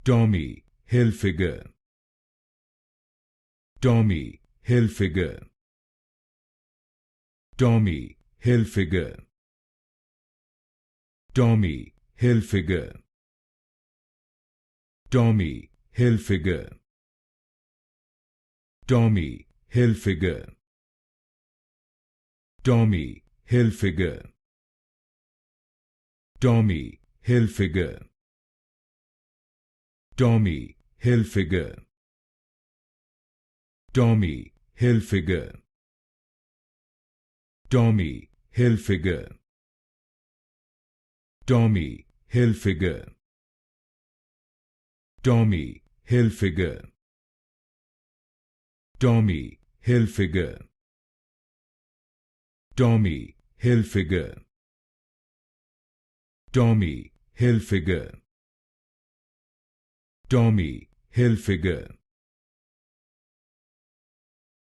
Tommy Hilfiger, Tommy Hilfiger, Tommy Hilfiger, Tommy Hilfiger, Tommy Hilfiger, Tommy Hilfiger, Tommy Hilfiger, Tommy Hilfiger, Tommy Hilfiger, Tommy Hilfiger, Tommy Hilfiger, Tommy Hilfiger, Tommy Hilfiger, Tommy Hilfiger, Tommy Hilfiger, Tommy Hilfiger, Tommy Hilfiger,